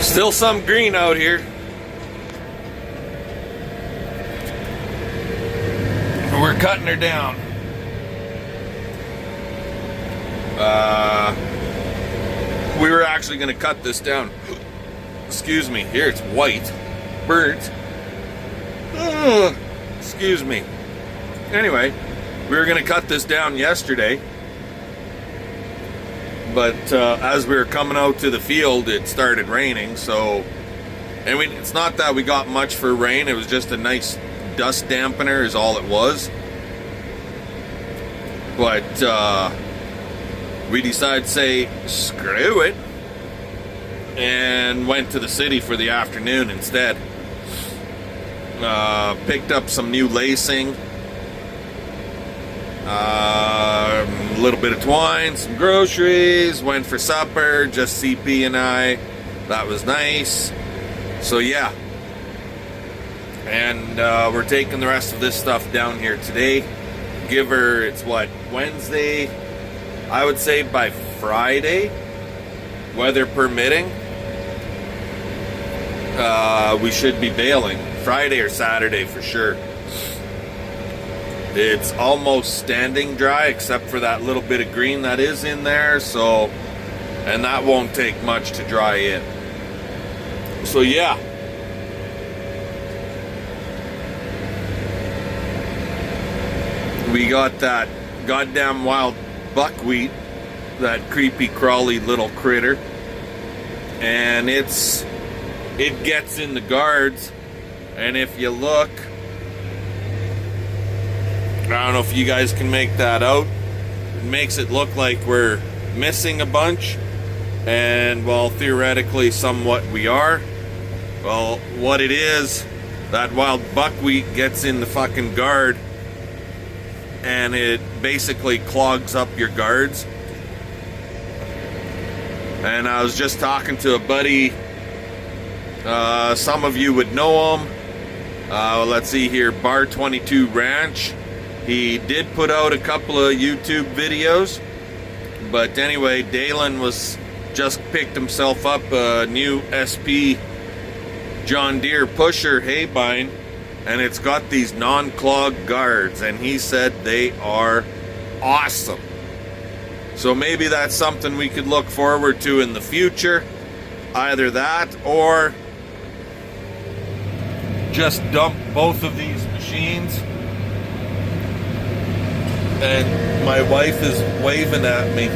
Still some green out here. We're cutting her down. We were actually going to cut this down. Excuse me. Here it's white. Burnt. Excuse me. Anyway, we were going to cut this down yesterday. But as we were coming out to the field, it started raining. So, and it's not that we got much for rain. It was just a nice dust dampener is all it was. But we decided to say, screw it. And went to the city for the afternoon instead. Picked up some new lacing. A little bit of twine, some groceries, went for supper, just CP and I. That was nice. So yeah. And we're taking the rest of this stuff down here today. Give her, it's what, Wednesday? I would say by Friday, weather permitting, we should be baling. Friday or Saturday for sure. It's almost standing dry except for that little bit of green that is in there, so, and that won't take much to dry it. So yeah. We got that goddamn wild buckwheat, that creepy crawly little critter, and it gets in the guards, and if you look, I don't know if you guys can make that out. It makes it look like we're missing a bunch. And, well, theoretically, somewhat we are. Well, what it is, that wild buckwheat gets in the fucking guard. And it basically clogs up your guards. And I was just talking to a buddy. Some of you would know him. Let's see here, Bar 22 Ranch. He did put out a couple of YouTube videos, but anyway, Dalen was just picked himself up a new SP John Deere pusher haybine, and it's got these non-clog guards, and he said they are awesome. So maybe that's something we could look forward to in the future. Either that or just dump both of these machines. And my wife is waving at me.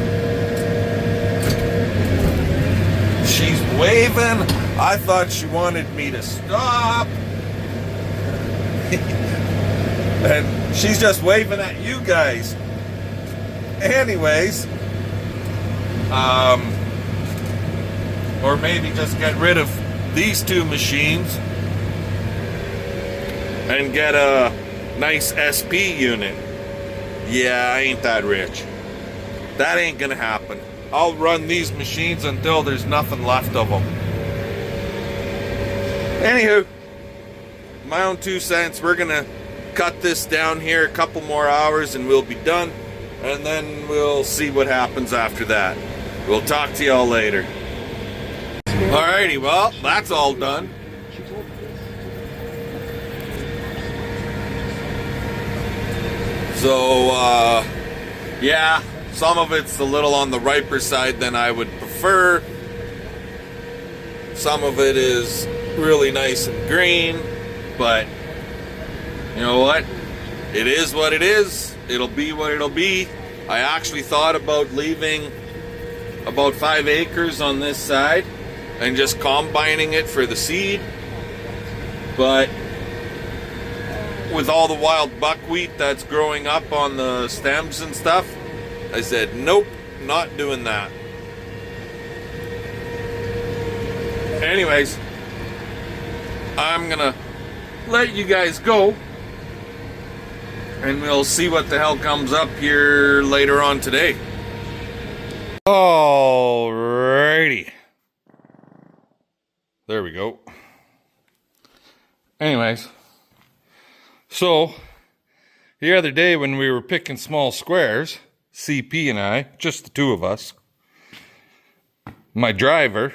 She's waving. I thought she wanted me to stop. And she's just waving at you guys. Anyways. Or maybe just get rid of these two machines and get a nice SP unit. Yeah, I ain't that rich. That ain't gonna happen. I'll run these machines until there's nothing left of them. Anywho, my own 2 cents. We're gonna cut this down here a couple more hours and we'll be done. And then we'll see what happens after that. We'll talk to y'all later. Alrighty, well, that's all done. So, yeah, some of it's a little on the riper side than I would prefer. Some of it is really nice and green, but you know what? It is what it is. It'll be what it'll be. I actually thought about leaving about 5 acres on this side and just combining it for the seed, but with all the wild buckwheat that's growing up on the stems and stuff, I said, nope, not doing that. Anyways, I'm gonna let you guys go, and we'll see what the hell comes up here later on today. Alrighty. There we go. Anyways, so the other day when we were picking small squares, CP and I, just the two of us, my driver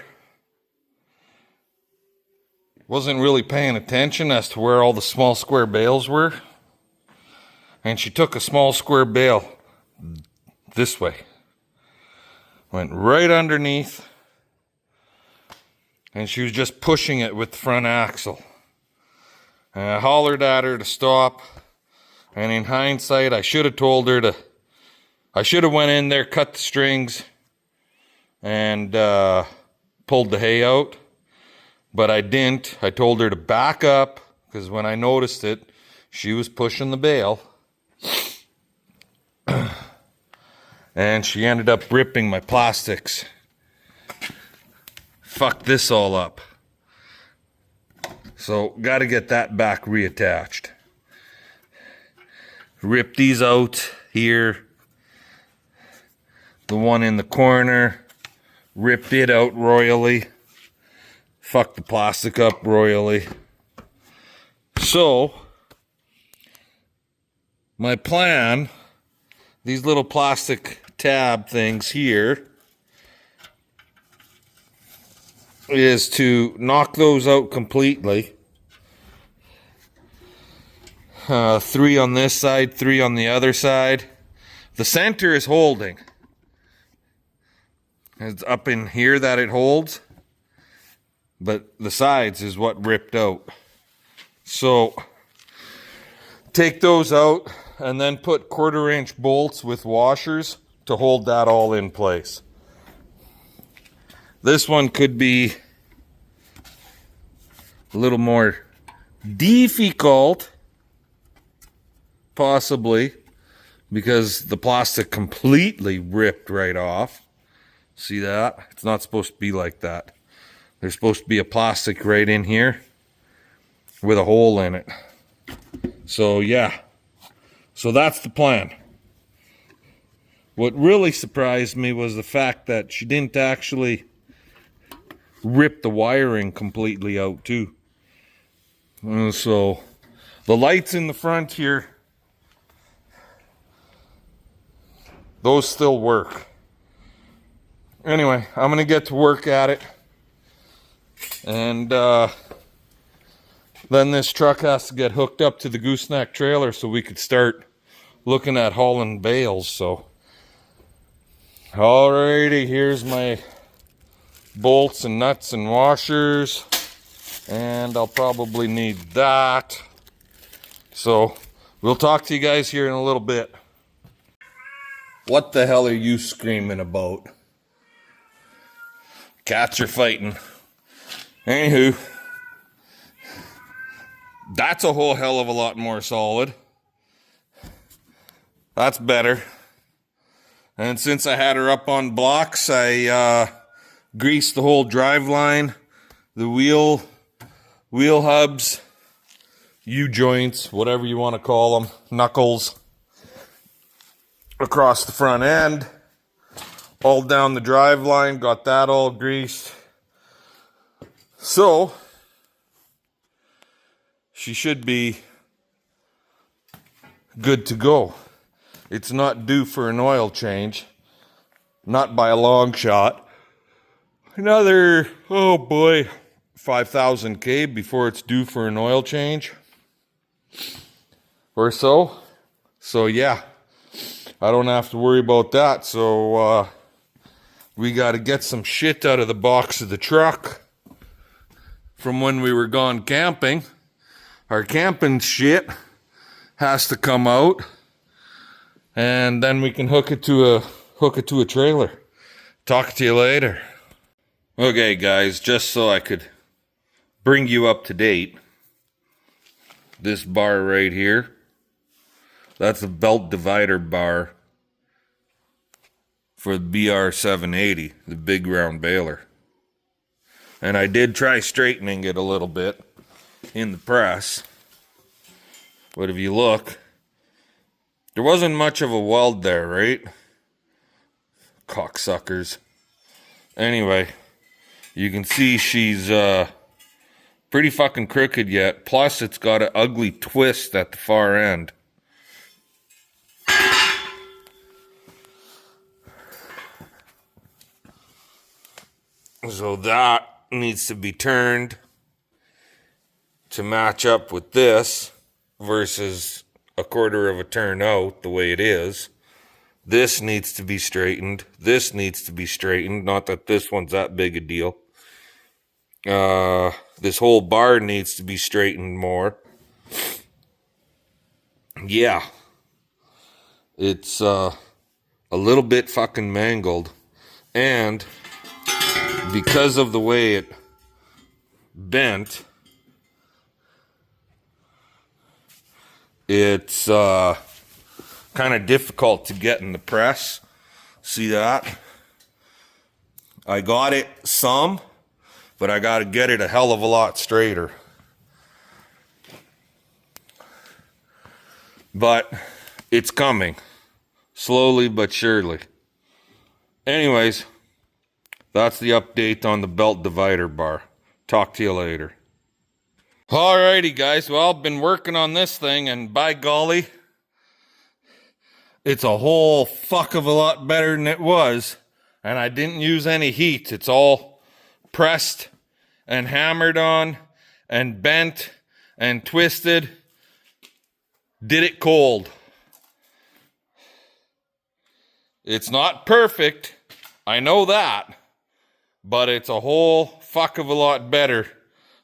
wasn't really paying attention as to where all the small square bales were. And she took a small square bale this way. Went right underneath. And she was just pushing it with the front axle. And I hollered at her to stop. And in hindsight, I should have told her to... I should have went in there, cut the strings, and pulled the hay out. But I didn't. I told her to back up, because when I noticed it, she was pushing the bale. And she ended up ripping my plastics. Fucked this all up. So, gotta get that back reattached. Rip these out here. The one in the corner. Ripped it out royally. Fucked the plastic up royally. So, my plan, these little plastic tab things here, is to knock those out completely. 3 on this side, 3 on the other side. The center is holding. It's up in here that it holds. But the sides is what ripped out. So, take those out and then put 1/4-inch bolts with washers to hold that all in place. This one could be a little more difficult, possibly, because the plastic completely ripped right off. See that? It's not supposed to be like that. There's supposed to be a plastic right in here with a hole in it. So yeah, so that's the plan. What really surprised me was the fact that she didn't actually rip the wiring completely out too. So the lights in the front here, those still work. Anyway, I'm gonna get to work at it. And then this truck has to get hooked up to the gooseneck trailer so we could start looking at hauling bales. So, alrighty, here's my bolts and nuts and washers, and I'll probably need that. So, we'll talk to you guys here in a little bit. What the hell are you screaming about? Cats are fighting. Anywho, that's a whole hell of a lot more solid. That's better. And since I had her up on blocks, I greased the whole drive line, the wheel hubs, U-joints, whatever you want to call them, knuckles, across the front end, all down the drive line, got that all greased. So, she should be good to go. It's not due for an oil change. Not by a long shot. Another, oh boy, 5,000 before it's due for an oil change. Or so. So yeah, I don't have to worry about that. So, we got to get some shit out of the box of the truck from when we were gone camping. Our camping shit has to come out, and then we can hook it to a trailer. Talk to you later. Okay, guys, just so I could bring you up to date, this bar right here, that's a belt divider bar for the BR780, the big round baler. And I did try straightening it a little bit in the press. But if you look, there wasn't much of a weld there, right? Cocksuckers. Anyway, you can see she's pretty fucking crooked yet. Plus, it's got an ugly twist at the far end. So that needs to be turned. to match up with this versus a quarter of a turn out the way it is. This needs to be straightened. This needs to be straightened. Not that this one's that big a deal. This whole bar needs to be straightened more. Yeah. It's a little bit fucking mangled. And because of the way it bent, it's kind of difficult to get in the press. See that? I got it some, but I got to get it a hell of a lot straighter. But it's coming, slowly but surely. Anyways, that's the update on the belt divider bar. Talk to you later. Alrighty guys, well, I've been working on this thing, and by golly, it's a whole fuck of a lot better than it was. And I didn't use any heat. It's all pressed and hammered on and bent and twisted. Did it cold. It's not perfect, I know that, but it's a whole fuck of a lot better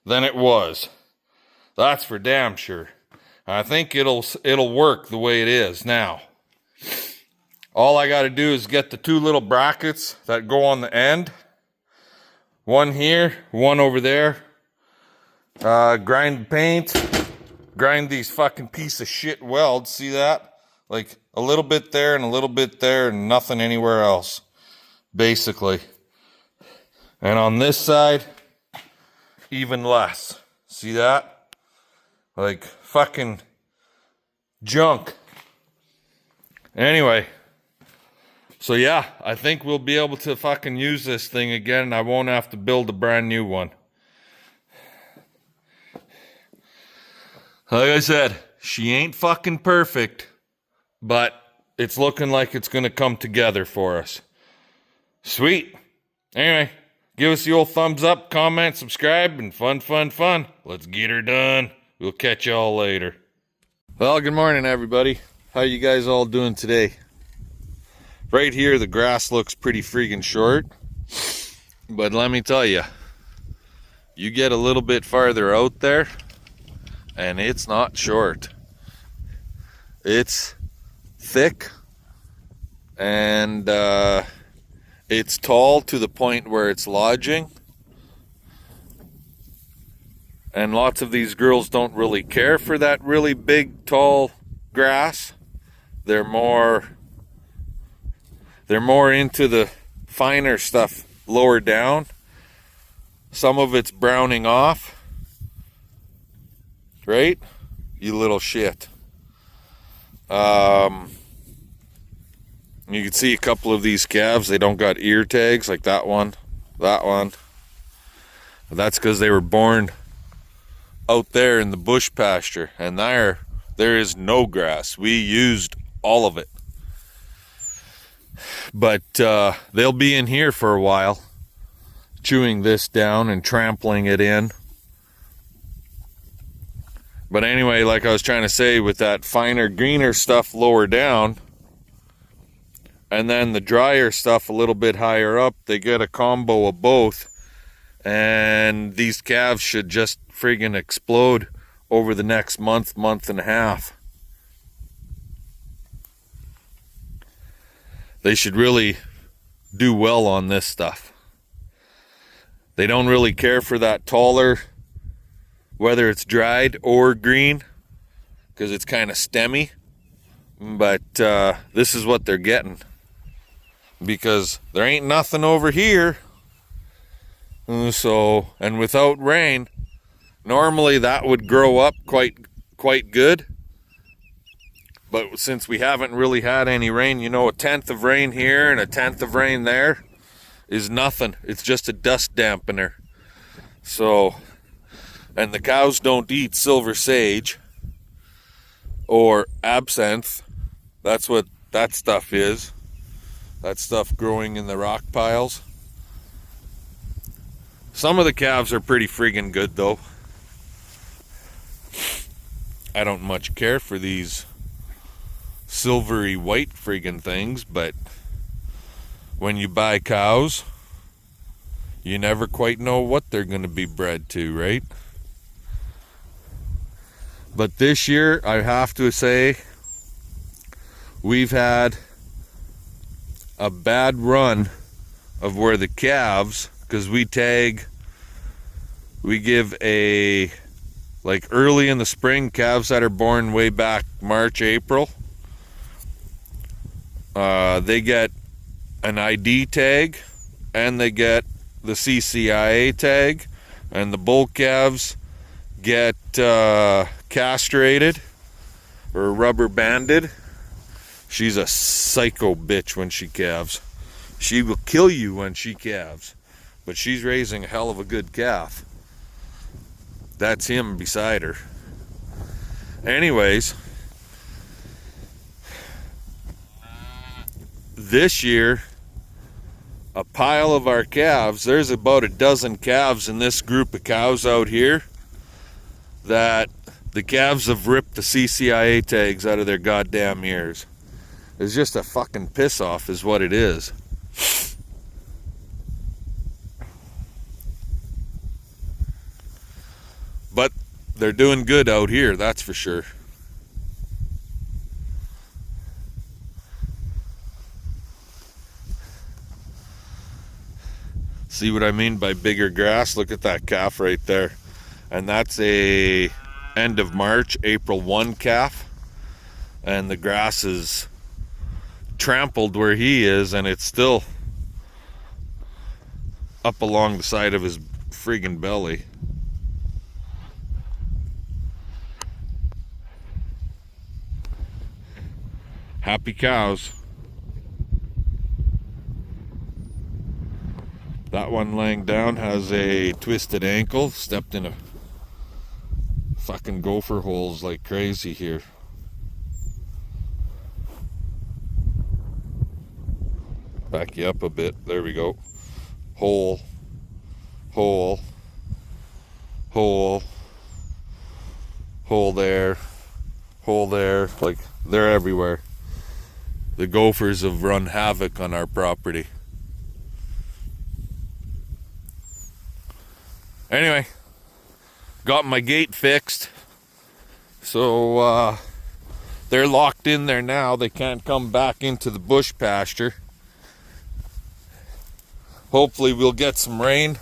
than it was. That's for damn sure. I think it'll work the way it is now. All I got to do is get the two little brackets that go on the end. One here, one over there. Grind the paint. Grind these fucking piece of shit welds. See that? Like a little bit there and a little bit there and nothing anywhere else. Basically. And on this side, even less. See that? Like fucking junk. Anyway. So yeah, I think we'll be able to fucking use this thing again, and I won't have to build a brand new one. Like I said, she ain't fucking perfect, but it's looking like it's gonna come together for us. Sweet. Anyway, give us the old thumbs up, comment, subscribe, and fun. Let's get her done. We'll catch y'all later. Well, good morning, everybody. How you guys all doing today? Right here, the grass looks pretty freaking short. But let me tell you, you get a little bit farther out there, and it's not short. It's thick, and it's tall to the point where it's lodging. And lots of these girls don't really care for that really big, tall grass. They're more into the finer stuff lower down. Some of it's browning off. Right? You little shit. You can see a couple of these calves, they don't got ear tags like that one. That's because they were born out there in the bush pasture, and there is no grass. We used all of it. But they'll be in here for a while, chewing this down and trampling it in. But anyway, like I was trying to say, with that finer, greener stuff lower down, and then the drier stuff a little bit higher up, they get a combo of both. And these calves should just friggin' explode over the next month and a half. They should really do well on this stuff. They don't really care for that taller, whether it's dried or green, because it's kind of stemmy. But this is what they're getting, because there ain't nothing over here. So, and without rain, normally that would grow up quite good. But since we haven't really had any rain, you know, a tenth of rain here and a tenth of rain there is nothing. It's just a dust dampener. So, and the cows don't eat silver sage or absinthe. That's what that stuff is. That stuff growing in the rock piles. Some of the calves are pretty friggin' good though. I don't much care for these silvery white friggin' things, but when you buy cows, you never quite know what they're going to be bred to, right? But this year, I have to say, we've had a bad run of where the calves, because we give a, like early in the spring, calves that are born way back March, April, they get an ID tag and they get the CCIA tag, and the bull calves get castrated or rubber banded. She's a psycho bitch when she calves. She will kill you when she calves, but she's raising a hell of a good calf. That's him beside her. Anyways, this year, a pile of our calves, there's about a dozen calves in this group of cows out here that the calves have ripped the CCIA tags out of their goddamn ears. It's just a fucking piss off is what it is. But they're doing good out here, that's for sure. See what I mean by bigger grass? Look at that calf right there. And that's a end of March, April 1 calf. And the grass is trampled where he is, and it's still up along the side of his friggin' belly. Happy cows. That one laying down has a twisted ankle, stepped in a fucking gopher holes like crazy here. Back you up a bit. There we go. Hole, hole, hole, hole there, hole there. Like, they're everywhere. The gophers have run havoc on our property. Anyway, got my gate fixed. So they're locked in there now. They can't come back into the bush pasture. Hopefully we'll get some rain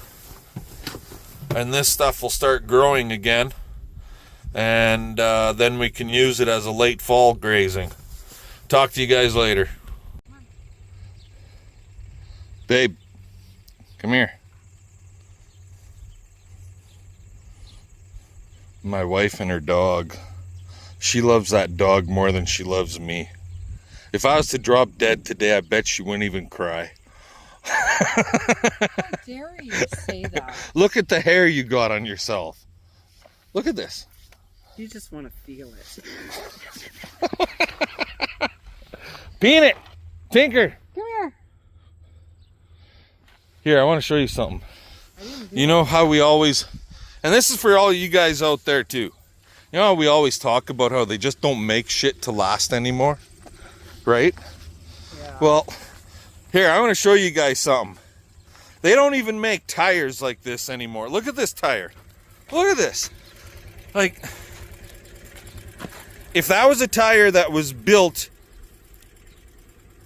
and this stuff will start growing again, and then we can use it as a late fall grazing. Talk to you guys later. Babe, come here. My wife and her dog. She loves that dog more than she loves me. If I was to drop dead today, I bet she wouldn't even cry. How dare you say that? Look at the hair you got on yourself. Look at this. You just want to feel it. Peanut! Tinker! Come here. Here, I want to show you something. You know how we always... And this is for all you guys out there too. You know how we always talk about how they just don't make shit to last anymore? Right? Yeah. Well, here, I want to show you guys something. They don't even make tires like this anymore. Look at this tire. Look at this. Like, if that was a tire that was built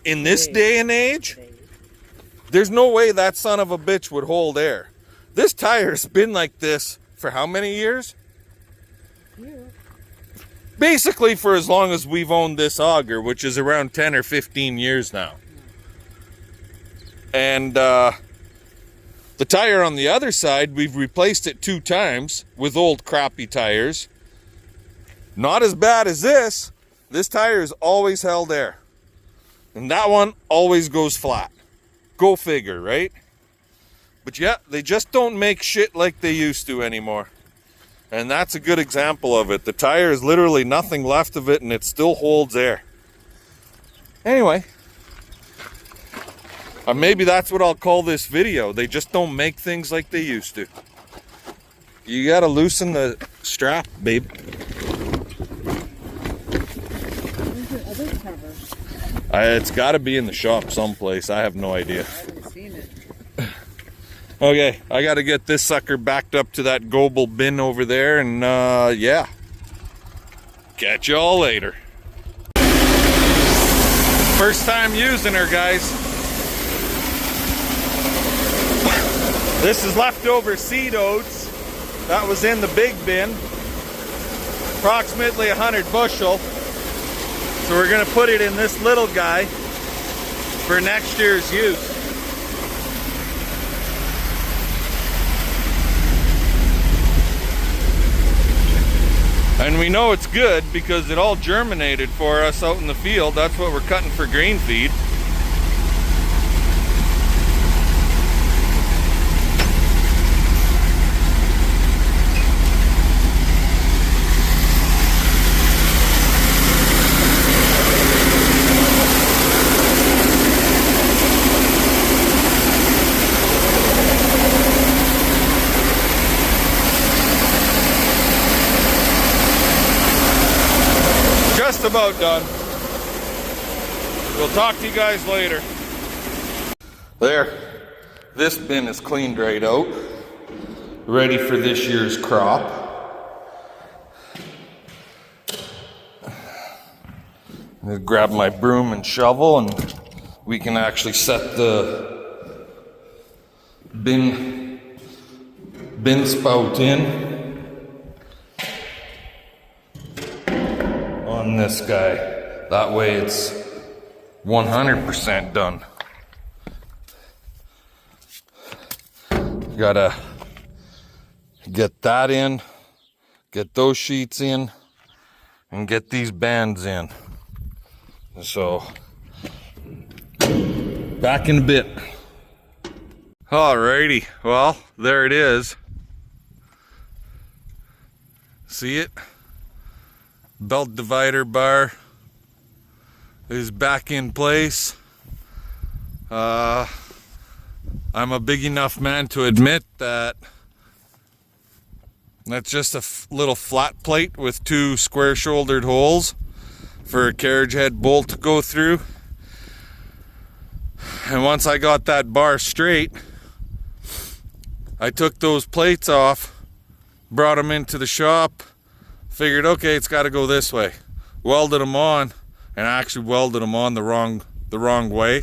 in this day and age, there's no way that son of a bitch would hold air. This tire's been like this for how many years? Yeah. Basically for as long as we've owned this auger, which is around 10 or 15 years now. And the tire on the other side, we've replaced it 2 times with old crappy tires. Not as bad as this. This tire is always held air. And that one always goes flat. Go figure, right? But yeah, they just don't make shit like they used to anymore. And that's a good example of it. The tire is literally nothing left of it and it still holds air. Anyway. Maybe that's what I'll call this video. They just don't make things like they used to. You gotta loosen the strap, babe. shoulder cover. It's got to be in the shop someplace. I have no idea. I haven't seen it. Okay, I got to get this sucker backed up to that Goebel bin over there, and yeah. Catch y'all later. First time using her, guys. This is leftover seed oats that was in the big bin. Approximately 100 bushel. So we're gonna put it in this little guy for next year's use. And we know it's good because it all germinated for us out in the field. That's what we're cutting for grain feed. Just about done. We'll talk to you guys later. There. This bin is cleaned right out. Ready for this year's crop. I'm gonna grab my broom and shovel and we can actually set the bin spout in on this guy. That way it's 100% done. Gotta get that in, get those sheets in, and get these bands in. So, back in a bit. Alrighty, well, there it is. See it? Belt divider bar is back in place. I'm a big enough man to admit that that's just a little flat plate with two square shouldered holes for a carriage head bolt to go through. And once I got that bar straight, I took those plates off, brought them into the shop, figured, okay, it's got to go this way. Welded them on, and I actually welded them on the wrong way.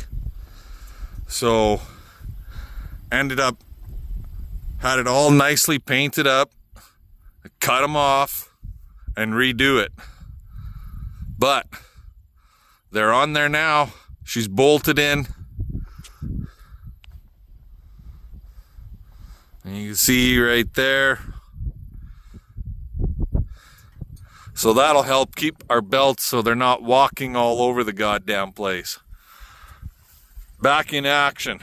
So, ended up, had it all nicely painted up, cut them off, and redo it. But, they're on there now. She's bolted in. And you can see right there. So that'll help keep our belts so they're not walking all over the goddamn place. Back in action.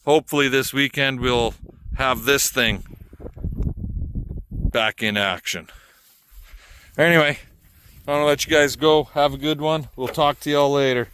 Hopefully this weekend we'll have this thing back in action. Anyway, I'm gonna let you guys go. Have a good one. We'll talk to y'all later.